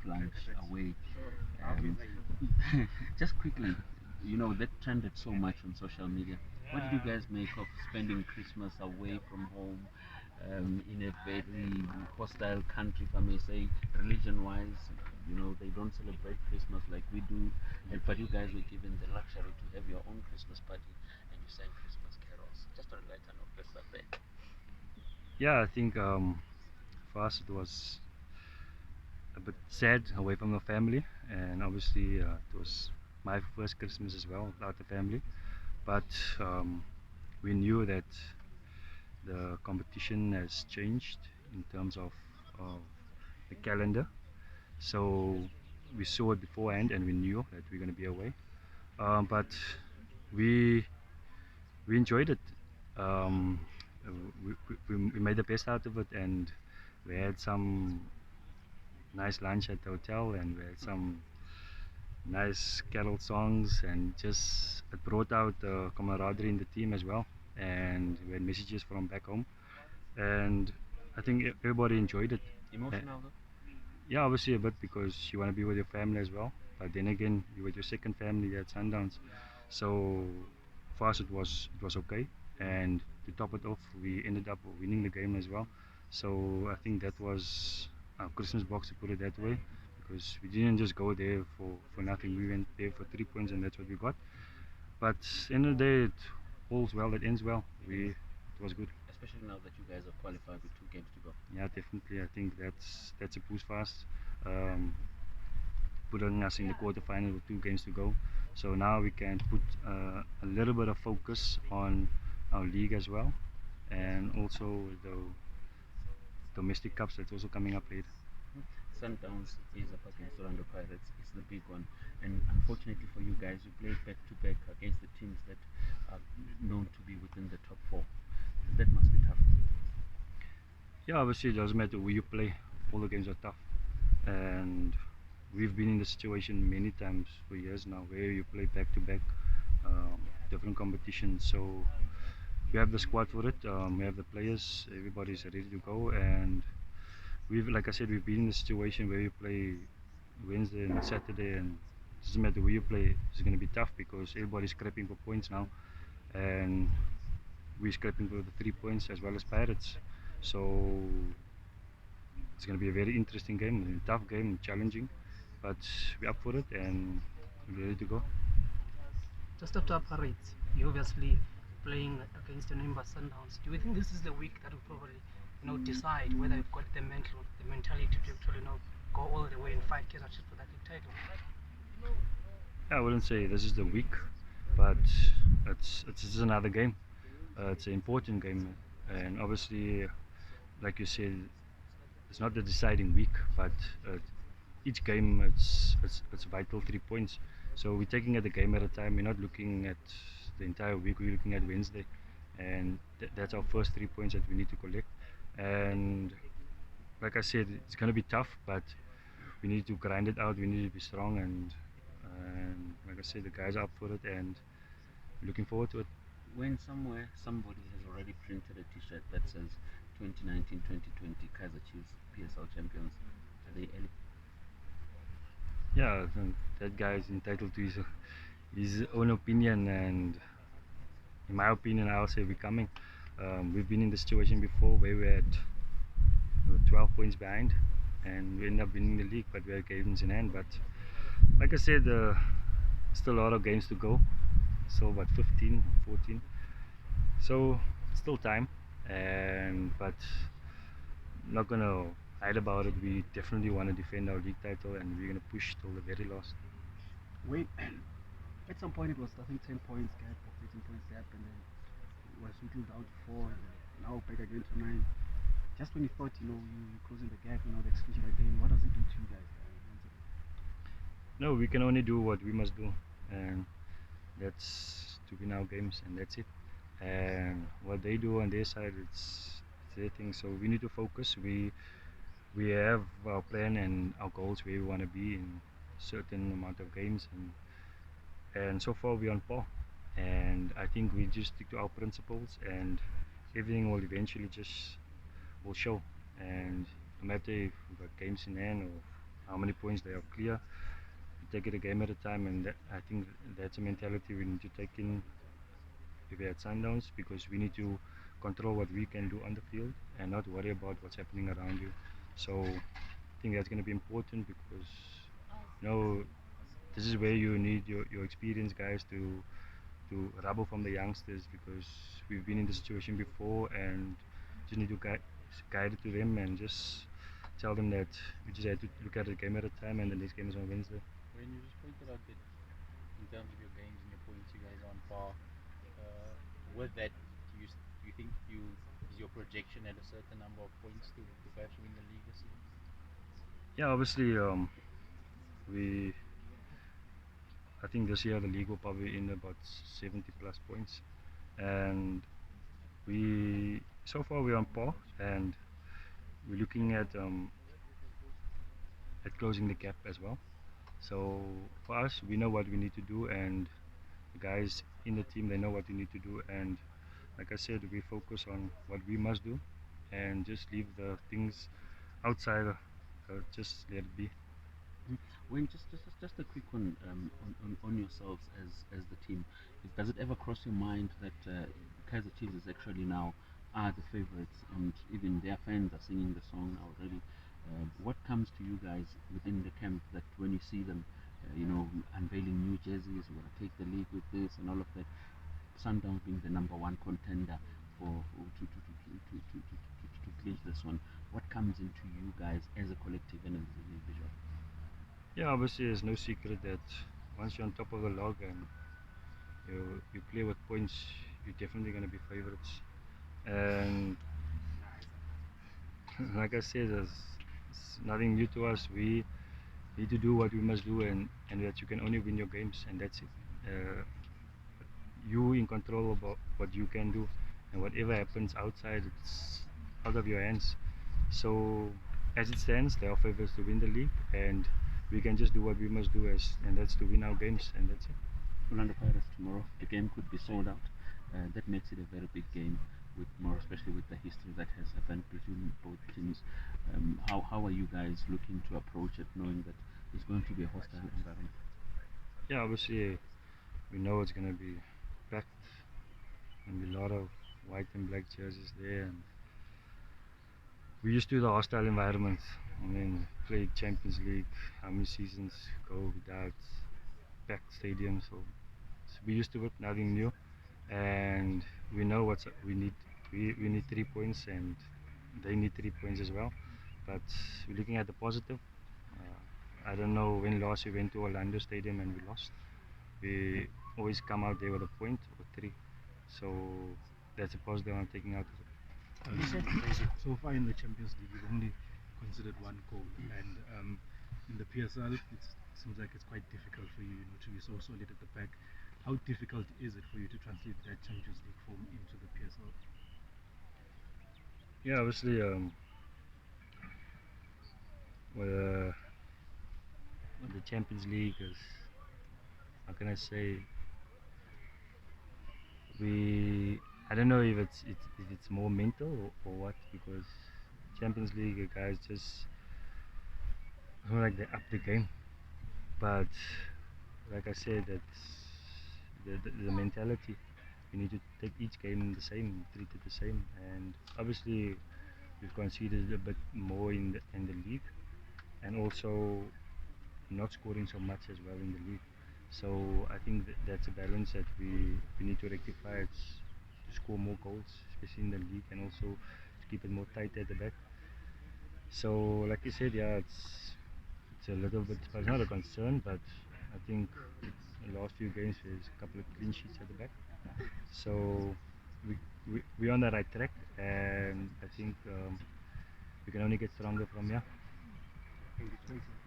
lunch away. Um, just quickly, that trended so much on social media. What did you guys make of spending Christmas away from home, in a very hostile country, if I may say, religion-wise? They don't celebrate Christmas like we do, but you guys were given the luxury to have your own Christmas party and you sang Christmas carols. Just on a lighter note, let's start there. Yeah, I think for us it was a bit sad away from the family, and obviously it was my first Christmas as well without the family. But we knew that the competition has changed in terms of the calendar, so we saw it beforehand and we knew that we're going to be away. But we we enjoyed it. Um, we made the best out of it, and we had some nice lunch at the hotel, and we had some nice carol songs, and just it brought out the camaraderie in the team as well. And we had messages from back home, and I think everybody enjoyed it. Emotional though? Yeah, obviously a bit because you want to be with your family as well, but then again you with your second family at Sundowns, so for us it was okay. And to top it off, we ended up winning the game as well, so I think that was our Christmas box, to put it that way, because we didn't just go there for nothing. We went there for 3 points, and that's what we got. But end of the day, it all's well that ends well. It was good. Especially now that you guys have qualified with 2 games to go. Yeah, definitely. I think that's a boost for us. Um, Putting us in the quarterfinal with 2 games to go. So now we can put a little bit of focus on our league as well, and also the domestic cups that's also coming up later. Sundowns is up against Orlando Pirates. It's the big one, and unfortunately for you guys, you play back to back against the teams that are known to be within the top four. That must be tough. Yeah, obviously it doesn't matter who you play. All the games are tough, and we've been in the situation many times for years now where you play back to back different competitions. So we have the squad for it. We have the players. Everybody's ready to go, and like I said, we've been in the situation where you play Wednesday and Saturday, and it doesn't matter who you play. It's going to be tough because everybody's scrapping for points now, and we're scrapping for the 3 points as well as Pirates. So it's going to be a very interesting game, a tough game, challenging, but we're up for it and we're ready to go. Just after Parades, you obviously playing against the Nimba Sundowns. Do you think this is the week that will probably, decide whether you've got the mentality to actually, go all the way and fight Kaizer Chiefs for that league title? I wouldn't say this is the week, but it's just another game. It's an important game, and obviously, like you said, it's not the deciding week, but each game it's vital 3 points. So we're taking it a game at a time. We're not looking at the entire week. We're looking at Wednesday, and that's our first 3 points that we need to collect. And like I said, it's going to be tough, but we need to grind it out. We need to be strong, and like I said, the guys are up for it, and looking forward to it. When somewhere somebody has already printed a T-shirt that says 2019-2020 Kaizer Chiefs PSL champions, are they early? Yeah, I think that guy is entitled to his own opinion, and in my opinion, I'll say we're coming. We've been in the situation before where we had 12 points behind, and we end up winning the league, but we had games in hand. But like I said, still a lot of games to go. So about 15, 14. So still time, and but not gonna hide about it. We definitely want to defend our league title, and we're gonna push till the very last. Wait, at some point it was, I think, 10 points gap or 13 points gap, and then it was whittled down to 4, and then now back again to 9. Just when you thought, you're closing the gap, the exclusion game, what does it do to you guys? No, we can only do what we must do, and that's to win our games, and that's it. And what they do on their side, it's their thing. So we need to focus. We have our plan and our goals where we want to be in certain amount of games, and so far we're on par. And I think we just stick to our principles, and everything will eventually just will show. And no matter if we've got games in hand or how many points they are clear. We take it a game at a time, and I think that's a mentality we need to take in if we're at Sundowns, because we need to control what we can do on the field and not worry about what's happening around you. So I think that's going to be important, because you know, this is where you need your experienced guys to rubble from the youngsters, because we've been in this situation before, and just need to guide it to them and just tell them that we just have to look at the game at a time, and the next game is on Wednesday. When you just pointed out that in terms of your games and your points, you guys are on par. With that, do you think is your projection at a certain number of points to perhaps win the league this season? Yeah, obviously, we I think this year the league will probably end about 70 plus points, and we so far we're on par, and we're looking at closing the gap as well. So for us, we know what we need to do, and the guys in the team, they know what we need to do, and like I said, we focus on what we must do, and just leave the things outside. Just let it be. Wayne, just a quick one on yourselves as the team. Does it ever cross your mind that Kaiser Chiefs is actually now are the favorites, and even their fans are singing the song already? What comes to you guys within the camp that when you see them, unveiling new jerseys, we're gonna take the league with this and all of that? Sundowns being the number one contender to clinch this one. What comes into you guys as a collective and as an individual? Yeah, obviously, there's no secret that once you're on top of the log and you play with points, you're definitely going to be favorites. And like I said, it's nothing new to us. We need to do what we must do, and that you can only win your games, and that's it. You in control about what you can do, and whatever happens outside, it's out of your hands. So as it stands, they are favorites to win the league, and we can just do what we must do, and that's to win our games, and that's it. Orlando Pirates tomorrow, the game could be sold out. That makes it a very big game, with more especially with the history that has happened between both teams. How are you guys looking to approach it, knowing that it's going to be a hostile environment? Yeah, obviously we know it's going to be packed, and be a lot of white and black jerseys there, and we used to the hostile environment. I mean, played Champions League, how many seasons go without packed stadiums? So we used to it, nothing new, and we know what we need. We need 3 points, and they need 3 points as well. But we're looking at the positive. I don't know when last we went to Orlando Stadium and we lost. We always come out there with a point or three. So that's a positive I'm taking out of it. So far in the Champions League, you've only considered one goal, and in the PSL, it seems like it's quite difficult for you, to be so solid at the back. How difficult is it for you to translate that Champions League form into the PSL? Yeah, obviously, with the Champions League is, how can I say, I don't know if it's more mental or what, because Champions League guys just it's not like they up the game, but like I said, that's the mentality. You need to take each game the same, treat it the same, and obviously we've conceded a bit more in the league, and also not scoring so much as well in the league. So I think that's a balance that we need to rectify. It's to score more goals, especially in the league, and also to keep it more tight at the back. So like you said, yeah, it's a little bit, but it's not a concern. But I think the last few games there's a couple of clean sheets at the back. So we're on the right track, and I think we can only get stronger from here. Thank you.